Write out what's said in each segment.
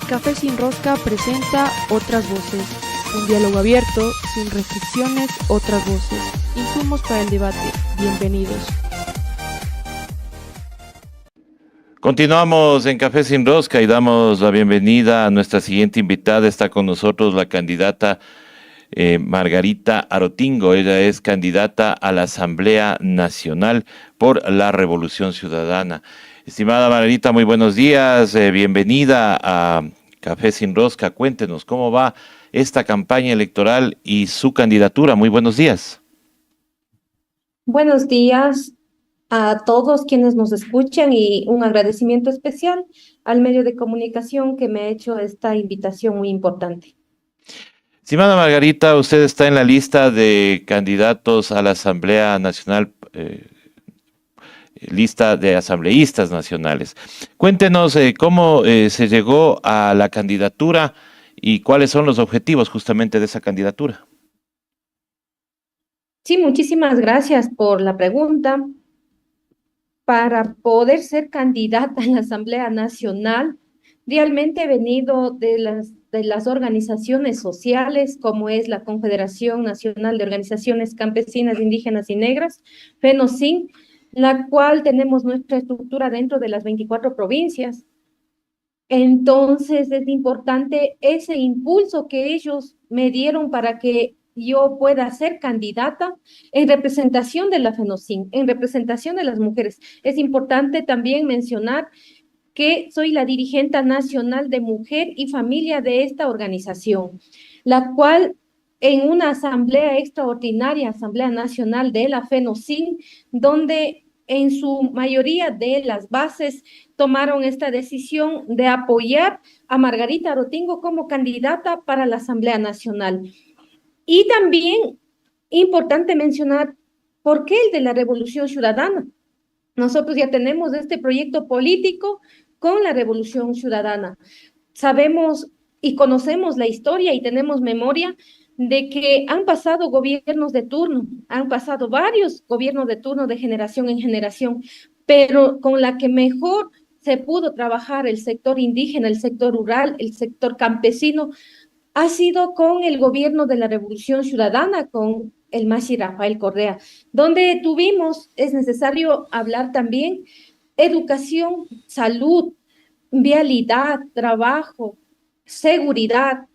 Café sin Rosca presenta Otras Voces, un diálogo abierto, sin restricciones, otras voces, insumos para el debate. Bienvenidos. Continuamos en Café sin Rosca y damos la bienvenida a nuestra siguiente invitada. Está con nosotros la candidata Margarita Arotingo. Ella es candidata a la Asamblea Nacional por la Revolución Ciudadana. Estimada Margarita, muy buenos días. Bienvenida a Café sin Rosca. Cuéntenos cómo va esta campaña electoral y su candidatura. Muy buenos días. Buenos días a todos quienes nos escuchan y un agradecimiento especial al medio de comunicación que me ha hecho esta invitación muy importante. Estimada Margarita, usted está en la lista de candidatos a la Asamblea Nacional, lista de asambleístas nacionales. Cuéntenos cómo se llegó a la candidatura y cuáles son los objetivos justamente de esa candidatura. Sí, muchísimas gracias por la pregunta. Para poder ser candidata a la Asamblea Nacional, realmente he venido de las organizaciones sociales, como es la Confederación Nacional de Organizaciones Campesinas, Indígenas y Negras, FENOCIN, la cual tenemos nuestra estructura dentro de las 24 provincias. Entonces es importante ese impulso que ellos me dieron para que yo pueda ser candidata en representación de la FENOCIN, en representación de las mujeres. Es importante también mencionar que soy la dirigente nacional de mujer y familia de esta organización, la cual en una asamblea extraordinaria, Asamblea Nacional de la FENOCIN, donde en su mayoría de las bases tomaron esta decisión de apoyar a Margarita Arotingo como candidata para la Asamblea Nacional. Y también importante mencionar por qué el de la Revolución Ciudadana. Nosotros ya tenemos este proyecto político con la Revolución Ciudadana. Sabemos y conocemos la historia y tenemos memoria de que han pasado gobiernos de turno, han pasado varios gobiernos de turno de generación en generación, pero con la que mejor se pudo trabajar el sector indígena, el sector rural, el sector campesino, ha sido con el gobierno de la Revolución Ciudadana, con el Mashi Rafael Correa, donde tuvimos, es necesario hablar también, educación, salud, vialidad, trabajo, seguridad.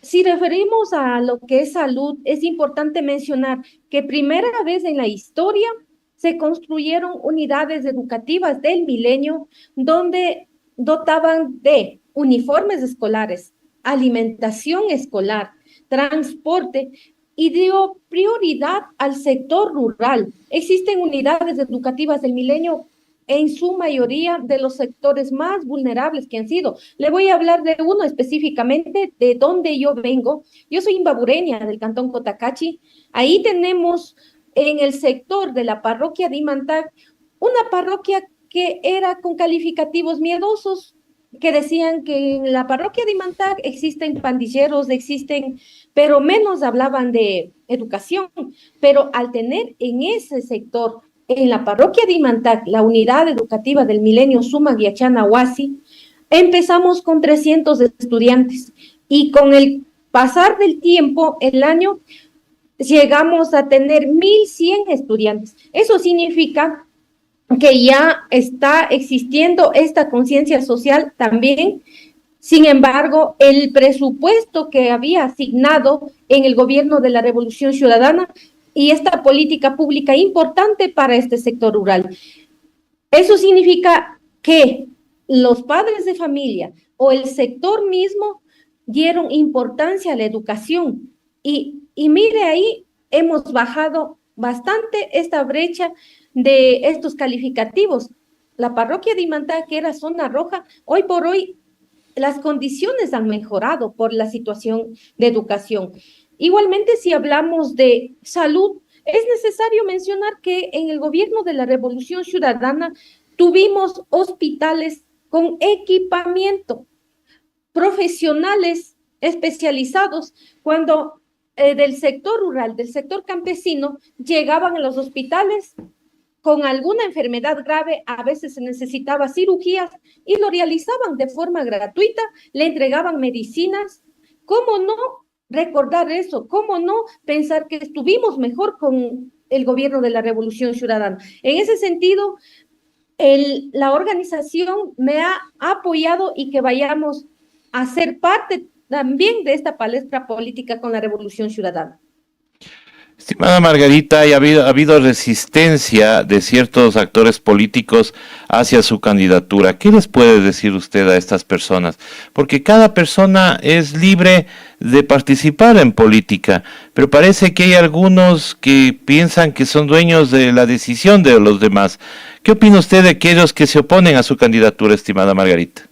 Si referimos a lo que es salud, es importante mencionar que primera vez en la historia se construyeron unidades educativas del milenio donde dotaban de uniformes escolares, alimentación escolar, transporte y dio prioridad al sector rural. Existen unidades educativas del milenio en su mayoría de los sectores más vulnerables que han sido. Le voy a hablar de uno específicamente, de donde yo vengo. Yo soy imbabureña del cantón Cotacachi. Ahí tenemos en el sector de la parroquia de Imantag, una parroquia que era con calificativos miedosos, que decían que en la parroquia de Imantag existen pandilleros, pero menos hablaban de educación. Pero al tener en ese sector, en la parroquia de Imantag, la unidad educativa del milenio Suma Guiachana Huasi, empezamos con 300 estudiantes y con el pasar del tiempo, el año, llegamos a tener 1,100 estudiantes. Eso significa que ya está existiendo esta conciencia social también. Sin embargo, el presupuesto que había asignado en el gobierno de la Revolución Ciudadana y esta política pública importante para este sector rural. Eso significa que los padres de familia o el sector mismo dieron importancia a la educación y mire ahí, hemos bajado bastante esta brecha de estos calificativos. La parroquia de Imantá, que era zona roja, hoy por hoy las condiciones han mejorado por la situación de educación. Igualmente, si hablamos de salud, es necesario mencionar que en el gobierno de la Revolución Ciudadana tuvimos hospitales con equipamiento, profesionales especializados, cuando del sector rural, del sector campesino, llegaban a los hospitales con alguna enfermedad grave, a veces se necesitaba cirugías y lo realizaban de forma gratuita, le entregaban medicinas. ¿Cómo no recordar eso? ¿Cómo no pensar que estuvimos mejor con el gobierno de la Revolución Ciudadana? En ese sentido, la organización me ha apoyado y que vayamos a ser parte también de esta palestra política con la Revolución Ciudadana. Estimada Margarita, ha habido resistencia de ciertos actores políticos hacia su candidatura. ¿Qué les puede decir usted a estas personas? Porque cada persona es libre de participar en política, pero parece que hay algunos que piensan que son dueños de la decisión de los demás. ¿Qué opina usted de aquellos que se oponen a su candidatura, estimada Margarita?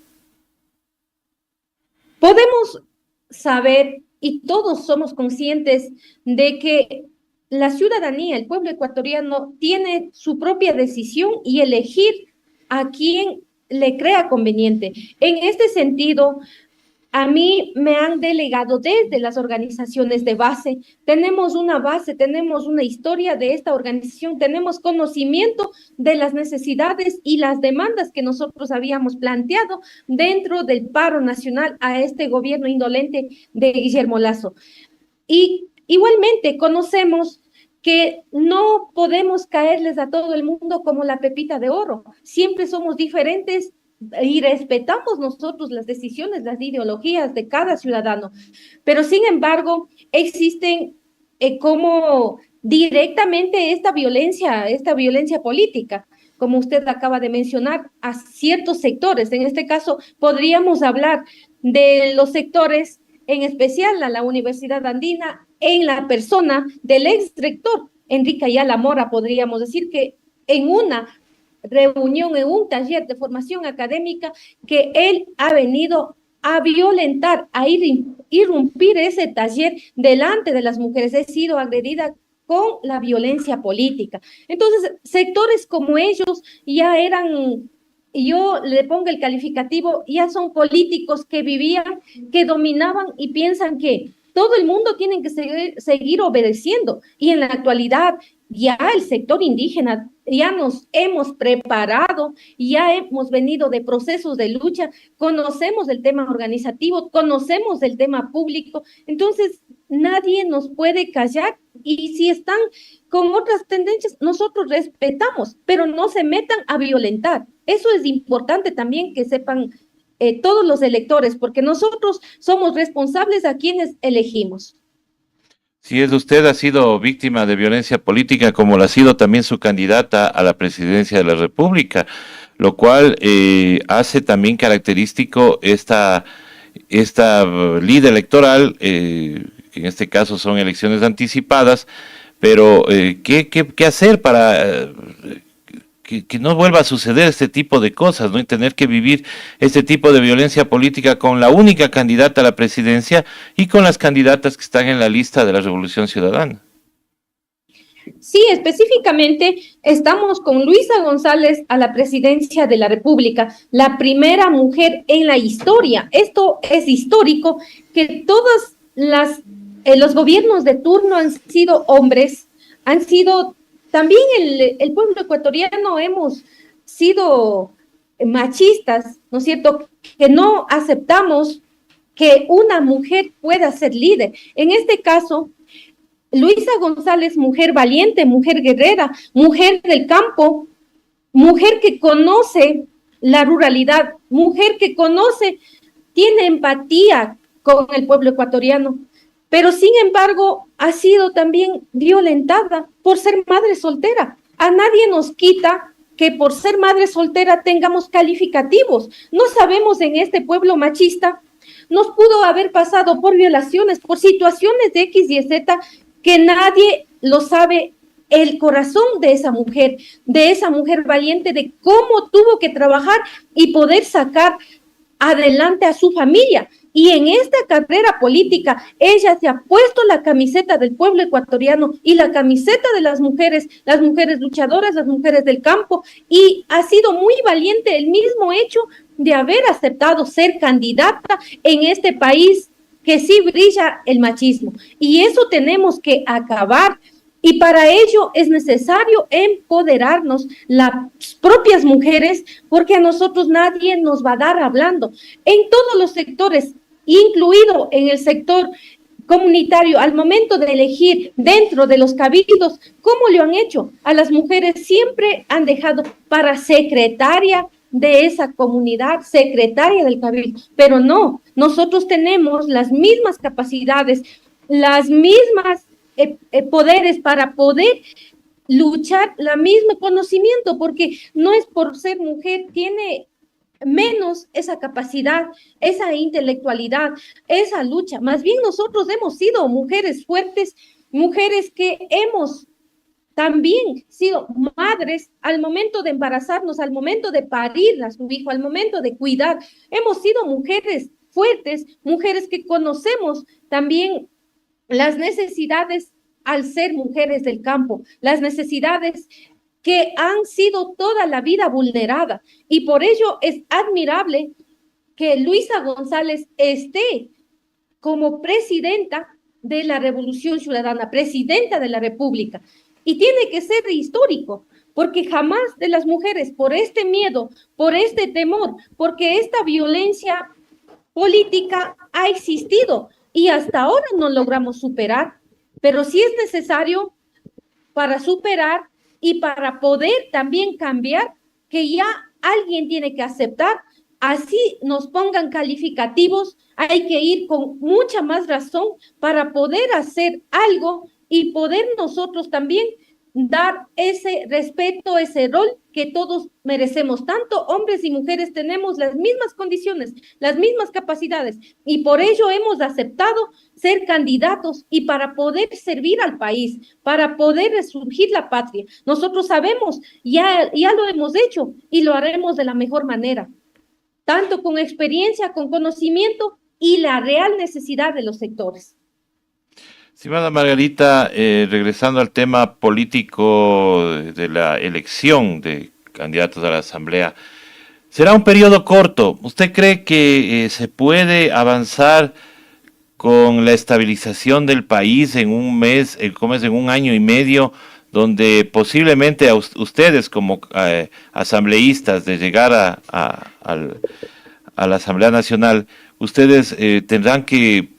Podemos saber, y todos somos conscientes, de que la ciudadanía, el pueblo ecuatoriano, tiene su propia decisión y elegir a quien le crea conveniente. En este sentido, a mí me han delegado desde las organizaciones de base. Tenemos una base, tenemos una historia de esta organización, tenemos conocimiento de las necesidades y las demandas que nosotros habíamos planteado dentro del paro nacional a este gobierno indolente de Guillermo Lasso. Y igualmente conocemos que no podemos caerles a todo el mundo como la pepita de oro. Siempre somos diferentes y respetamos nosotros las decisiones, las ideologías de cada ciudadano. Pero sin embargo, existen como directamente esta violencia política, como usted acaba de mencionar, a ciertos sectores. En este caso, podríamos hablar de los sectores, en especial a la Universidad Andina, en la persona del ex rector Enrique Ayala Mora. Podríamos decir que en una reunión, en un taller de formación académica, que él ha venido a violentar, a irrumpir ese taller delante de las mujeres. He sido agredida con la violencia política. Entonces, sectores como ellos ya eran, yo le pongo el calificativo, ya son políticos que vivían, que dominaban y piensan que todo el mundo tiene que seguir obedeciendo. Y en la actualidad, ya el sector indígena, ya nos hemos preparado, ya hemos venido de procesos de lucha, conocemos del tema organizativo, conocemos del tema público. Entonces, nadie nos puede callar, y si están con otras tendencias, nosotros respetamos, pero no se metan a violentar. Eso es importante también que sepan todos los electores, porque nosotros somos responsables a quienes elegimos. Si es usted ha sido víctima de violencia política, como lo ha sido también su candidata a la presidencia de la República, lo cual hace también característico esta lida electoral, que en este caso son elecciones anticipadas, pero ¿qué hacer para que no vuelva a suceder este tipo de cosas, ¿no? Y tener que vivir este tipo de violencia política con la única candidata a la presidencia y con las candidatas que están en la lista de la Revolución Ciudadana? Sí, específicamente estamos con Luisa González a la presidencia de la República, la primera mujer en la historia. Esto es histórico, que todos los gobiernos de turno han sido hombres, han sido también el pueblo ecuatoriano, hemos sido machistas, ¿no es cierto?, que no aceptamos que una mujer pueda ser líder. En este caso, Luisa González, mujer valiente, mujer guerrera, mujer del campo, mujer que conoce la ruralidad, mujer que tiene empatía con el pueblo ecuatoriano, pero sin embargo ha sido también violentada por ser madre soltera. A nadie nos quita que por ser madre soltera tengamos calificativos. No sabemos, en este pueblo machista nos pudo haber pasado por violaciones, por situaciones de X y Z, que nadie lo sabe, el corazón de esa mujer valiente, de cómo tuvo que trabajar y poder sacar adelante a su familia. Y en esta carrera política, ella se ha puesto la camiseta del pueblo ecuatoriano y la camiseta de las mujeres luchadoras, las mujeres del campo, y ha sido muy valiente el mismo hecho de haber aceptado ser candidata en este país que sí brilla el machismo. Y eso tenemos que acabar. Y para ello es necesario empoderarnos las propias mujeres, porque a nosotros nadie nos va a dar hablando. En todos los sectores, incluido en el sector comunitario, al momento de elegir dentro de los cabildos, ¿cómo lo han hecho? A las mujeres siempre han dejado para secretaria de esa comunidad, secretaria del cabildo, pero no, nosotros tenemos las mismas capacidades, las mismas poderes para poder luchar, la misma conocimiento, porque no es por ser mujer, tiene menos esa capacidad, esa intelectualidad, esa lucha. Más bien nosotros hemos sido mujeres fuertes, mujeres que hemos también sido madres al momento de embarazarnos, al momento de parir a su hijo, al momento de cuidar. Hemos sido mujeres fuertes, mujeres que conocemos también las necesidades al ser mujeres del campo, las necesidades que han sido toda la vida vulneradas. Y por ello es admirable que Luisa González esté como presidenta de la Revolución Ciudadana, presidenta de la República. Y tiene que ser histórico, porque jamás de las mujeres, por este miedo, por este temor, porque esta violencia política ha existido y hasta ahora no logramos superar, pero sí es necesario para superar y para poder también cambiar, que ya alguien tiene que aceptar, así nos pongan calificativos, hay que ir con mucha más razón para poder hacer algo y poder nosotros también dar ese respeto, ese rol que todos merecemos. Tanto hombres y mujeres tenemos las mismas condiciones, las mismas capacidades, y por ello hemos aceptado ser candidatos y para poder servir al país, para poder resurgir la patria. Nosotros sabemos, ya lo hemos hecho y lo haremos de la mejor manera, tanto con experiencia, con conocimiento y la real necesidad de los sectores. Estimada Margarita, regresando al tema político de la elección de candidatos a la Asamblea, será un periodo corto. ¿Usted cree que se puede avanzar con la estabilización del país en un mes, en un año y medio, donde posiblemente a ustedes como asambleístas de llegar a la Asamblea Nacional, ustedes tendrán que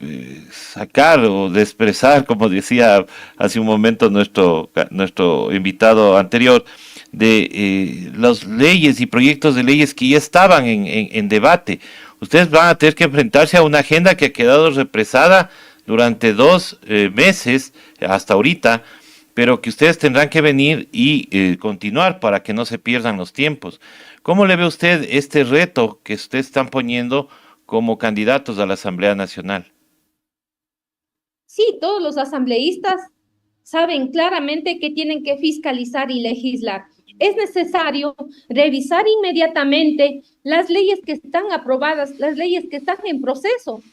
sacar o expresar, como decía hace un momento nuestro invitado anterior, de las leyes y proyectos de leyes que ya estaban en debate? Ustedes van a tener que enfrentarse a una agenda que ha quedado represada durante 2 meses hasta ahorita, pero que ustedes tendrán que venir y continuar para que no se pierdan los tiempos. ¿Cómo le ve usted este reto que ustedes están poniendo como candidatos a la Asamblea Nacional? Sí, todos los asambleístas saben claramente que tienen que fiscalizar y legislar. Es necesario revisar inmediatamente las leyes que están aprobadas, las leyes que están en proceso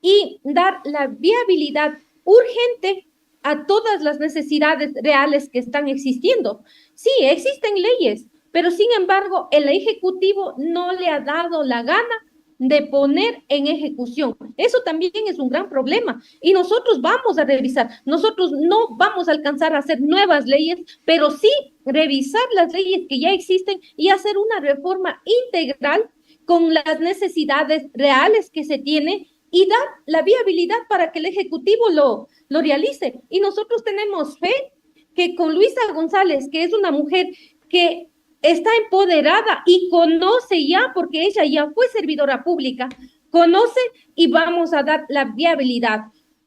y dar la viabilidad urgente a todas las necesidades reales que están existiendo. Sí, existen leyes, pero sin embargo el Ejecutivo no le ha dado la gana de poner en ejecución. Eso también es un gran problema y nosotros vamos a revisar. Nosotros no vamos a alcanzar a hacer nuevas leyes, pero sí revisar las leyes que ya existen y hacer una reforma integral con las necesidades reales que se tiene y dar la viabilidad para que el Ejecutivo lo realice. Y nosotros tenemos fe que con Luisa González, que es una mujer que está empoderada y conoce ya, porque ella ya fue servidora pública, conoce y vamos a dar la viabilidad.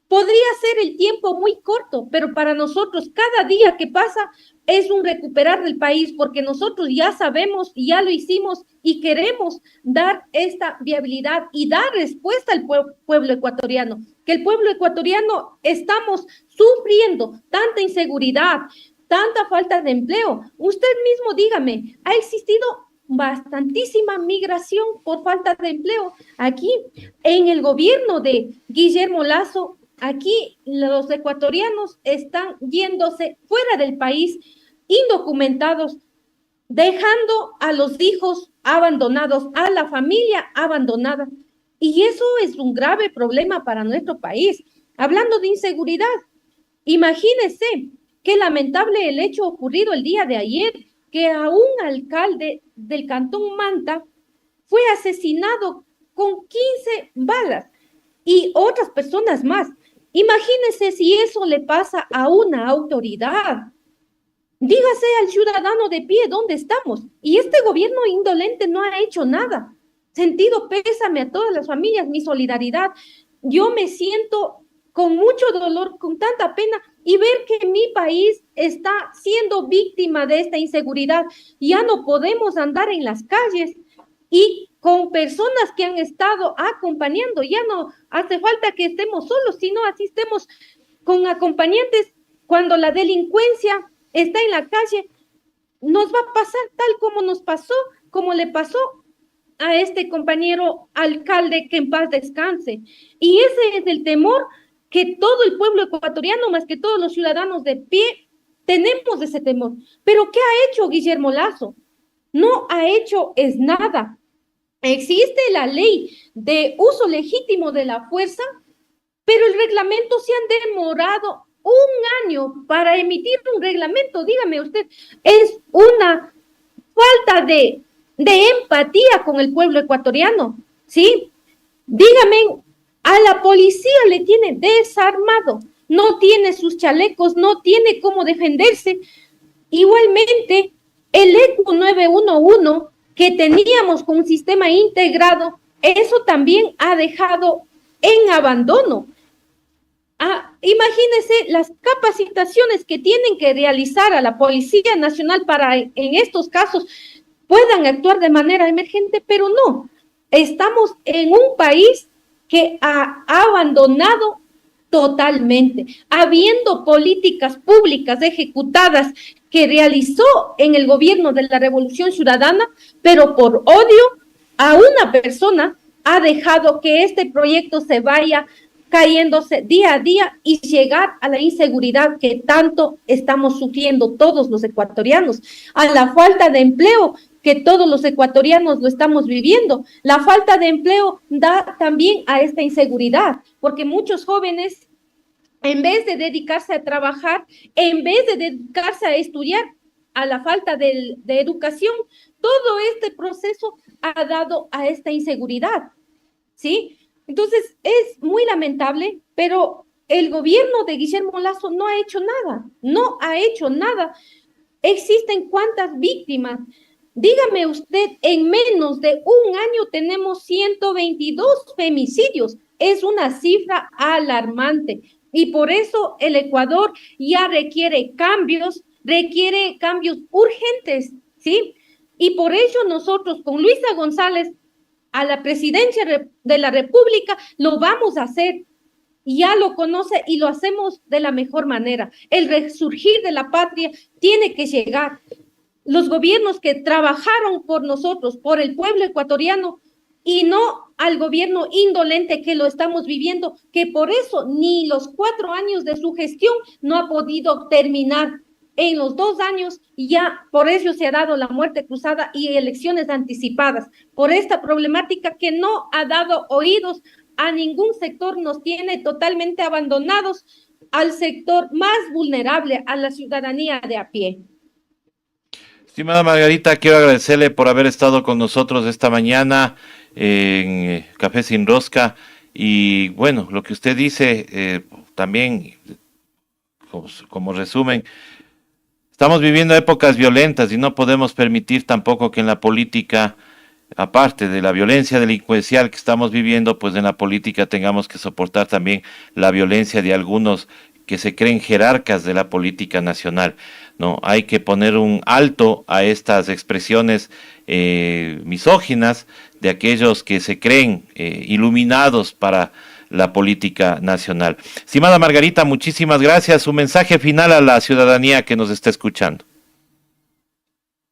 Podría ser el tiempo muy corto, pero para nosotros cada día que pasa es un recuperar del país, porque nosotros ya sabemos, ya lo hicimos y queremos dar esta viabilidad y dar respuesta al pueblo ecuatoriano, que el pueblo ecuatoriano estamos sufriendo tanta inseguridad, tanta falta de empleo. Usted mismo dígame, ha existido bastantísima migración por falta de empleo. Aquí, en el gobierno de Guillermo Lasso, aquí los ecuatorianos están yéndose fuera del país, indocumentados, dejando a los hijos abandonados, a la familia abandonada. Y eso es un grave problema para nuestro país. Hablando de inseguridad, imagínese qué lamentable el hecho ocurrido el día de ayer, que a un alcalde del Cantón Manta fue asesinado con 15 balas y otras personas más. Imagínense si eso le pasa a una autoridad. Dígase al ciudadano de pie dónde estamos. Y este gobierno indolente no ha hecho nada. Sentido pésame a todas las familias, mi solidaridad. Yo me siento con mucho dolor, con tanta pena, y ver que mi país está siendo víctima de esta inseguridad. Ya no podemos andar en las calles y con personas que han estado acompañando. Ya no hace falta que estemos solos, sino así estemos con acompañantes. Cuando la delincuencia está en la calle, nos va a pasar tal como nos pasó, como le pasó a este compañero alcalde, que en paz descanse. Y ese es el temor que todo el pueblo ecuatoriano, más que todos los ciudadanos de pie, tenemos ese temor. Pero ¿qué ha hecho Guillermo Lasso? No ha hecho es nada. Existe la ley de uso legítimo de la fuerza, pero el reglamento se han demorado un año para emitir un reglamento. Dígame usted, es una falta de empatía con el pueblo ecuatoriano, ¿sí? Dígame, a la policía le tiene desarmado, no tiene sus chalecos, no tiene cómo defenderse. Igualmente, el ECU 911 que teníamos con un sistema integrado, eso también ha dejado en abandono. Imagínense las capacitaciones que tienen que realizar a la Policía Nacional para en estos casos puedan actuar de manera emergente, pero no. Estamos en un país que ha abandonado totalmente, habiendo políticas públicas ejecutadas que realizó en el gobierno de la Revolución Ciudadana, pero por odio a una persona ha dejado que este proyecto se vaya cayéndose día a día y llegar a la inseguridad que tanto estamos sufriendo todos los ecuatorianos, a la falta de empleo que todos los ecuatorianos lo estamos viviendo. La falta de empleo da también a esta inseguridad, porque muchos jóvenes, en vez de dedicarse a trabajar, en vez de dedicarse a estudiar, a la falta de educación, todo este proceso ha dado a esta inseguridad, ¿sí? Entonces, es muy lamentable, pero el gobierno de Guillermo Lasso no ha hecho nada, no ha hecho nada. ¿Existen cuántas víctimas? Dígame usted, en menos de un año tenemos 122 femicidios. Es una cifra alarmante y por eso el Ecuador ya requiere cambios urgentes, ¿sí? Y por ello nosotros con Luisa González a la presidencia de la República lo vamos a hacer. Ya lo conoce y lo hacemos de la mejor manera. El resurgir de la patria tiene que llegar. Los gobiernos que trabajaron por nosotros, por el pueblo ecuatoriano, y no al gobierno indolente que lo estamos viviendo, que por eso ni los 4 años de su gestión no ha podido terminar. En los 2 años ya por eso se ha dado la muerte cruzada y elecciones anticipadas, por esta problemática que no ha dado oídos a ningún sector, nos tiene totalmente abandonados al sector más vulnerable, a la ciudadanía de a pie. Estimada Margarita, quiero agradecerle por haber estado con nosotros esta mañana en Café Sin Rosca. Y bueno, lo que usted dice también, como resumen, estamos viviendo épocas violentas y no podemos permitir tampoco que en la política, aparte de la violencia delincuencial que estamos viviendo, pues en la política tengamos que soportar también la violencia de algunos que se creen jerarcas de la política nacional, ¿no? Hay que poner un alto a estas expresiones misóginas de aquellos que se creen iluminados para la política nacional. Estimada Margarita, muchísimas gracias. Un mensaje final a la ciudadanía que nos está escuchando.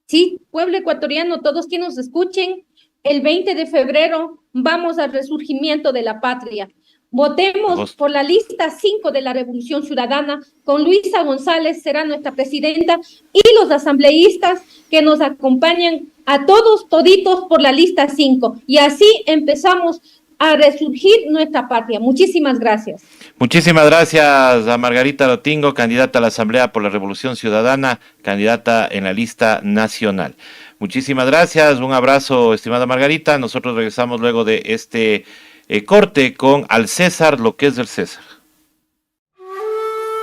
Sí, pueblo ecuatoriano, todos quienes nos escuchen, el 20 de febrero vamos al resurgimiento de la patria. Votemos por la lista 5 de la Revolución Ciudadana, con Luisa González será nuestra presidenta y los asambleístas que nos acompañan a todos, toditos por la lista 5. Y así empezamos a resurgir nuestra patria. Muchísimas gracias. Muchísimas gracias a Margarita Arotingo, candidata a la Asamblea por la Revolución Ciudadana, candidata en la lista nacional. Muchísimas gracias, un abrazo, estimada Margarita. Nosotros regresamos luego de este corte con Al César, lo que es del César.